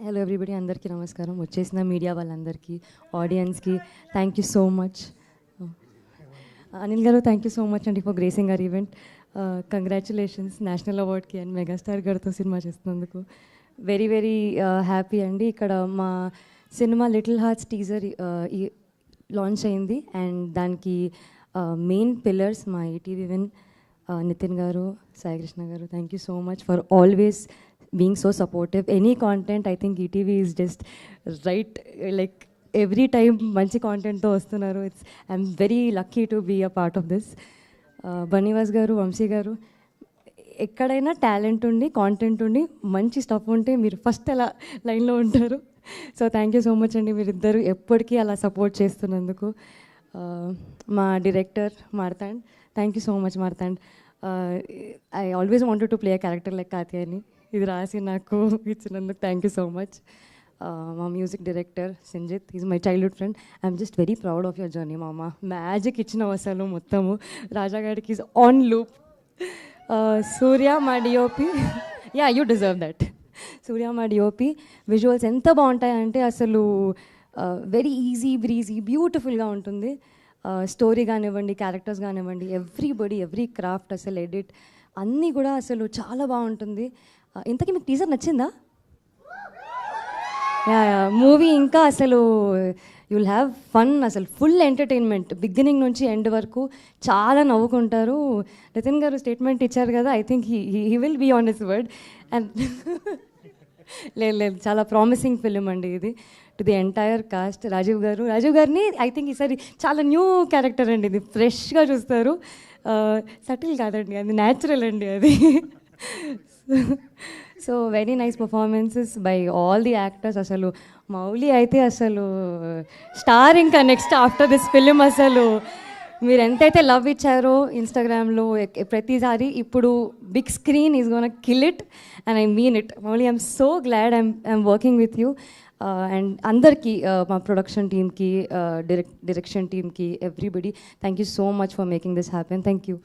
Hello everybody, అందరికీ నమస్కారం. వచ్చేసిన మీడియా వాళ్ళందరికీ, ఆడియన్స్కి thank you so much. Anil garu, thank you so much అండి for gracing our event. Congratulations national అవార్డ్కి అండ్ మెగాస్టార్ గారితో సినిమా చేస్తున్నందుకు. వెరీ వెరీ హ్యాపీ అండి. ఇక్కడ మా cinema little hearts teaser launch అయింది అండ్ దానికి మెయిన్ పిల్లర్స్ మా ETV win Nitin garu, Sai Krishna garu. Thank you so much for always being so supportive. Any content, I think ETV is just right, like every time manchi content tho vastunaru. I'm very lucky to be a part of this. Banivas garu, Vamsi garu, ekkadaina talent undi, content undi, manchi stuff unte meer first ala line lo untaru. So thank you so much andi, meer iddaru eppadiki ala support chestunnanduku. Ma director Martand, thank you so much Martand. I always wanted to play a character like Katyayani. ఇది రాసి నాకు ఇచ్చినందుకు thank you so much. మా music director Sanjith, is my childhood friend. I'm just very proud of your journey మామ. Magic ఇచ్చిన అసలు మొత్తము. రాజాగాడికి ఈజ్ ఆన్ లూప్. సూర్య మా DOP, yeah you deserve that. Surya మా డిఓపి విజువల్స్ ఎంత బాగుంటాయంటే అసలు వెరీ ఈజీ బ్రీజీ బ్యూటిఫుల్గా ఉంటుంది. స్టోరీ కానివ్వండి, క్యారెక్టర్స్ కానివ్వండి, ఎవ్రీ క్రాఫ్ట్, అసలు ఎడిట్ అన్నీ కూడా అసలు చాలా బాగుంటుంది. ఇంతకీ మీకు టీజర్ నచ్చిందా? యా మూవీ ఇంకా అసలు యుల్ హ్యావ్ ఫన్, అసలు ఫుల్ ఎంటర్టైన్మెంట్ బిగినింగ్ నుంచి ఎండ్ వరకు. చాలా నవ్వుకుంటారు. నితిన్ గారు స్టేట్మెంట్ ఇచ్చారు కదా, I think he will be on his word. And లేదు, చాలా ప్రామిసింగ్ ఫిలిం అండి ఇది. To the entire cast, Rajiv గారిని ఐ థింక్ ఈసారి చాలా న్యూ క్యారెక్టర్ అండి. ఇది ఫ్రెష్గా చూస్తారు. సటిల్ కాదండి, అది న్యాచురల్ అండి అది. So very nice performances by all the actors. అసలు మౌలి అయితే అసలు స్టార్. ఇంకా నెక్స్ట్ ఆఫ్టర్ దిస్ ఫిలిం అసలు మీరు ఎంతైతే లవ్ ఇచ్చారో ఇన్స్టాగ్రామ్లో ప్రతిసారి, ఇప్పుడు big screen is gonna kill it and I mean it. Mouli, I'm so glad I'm working with you. And అందరికీ, మా ప్రొడక్షన్ టీమ్కి, డైరెక్షన్ టీమ్కి, everybody, thank you so much for making this happen. Thank you.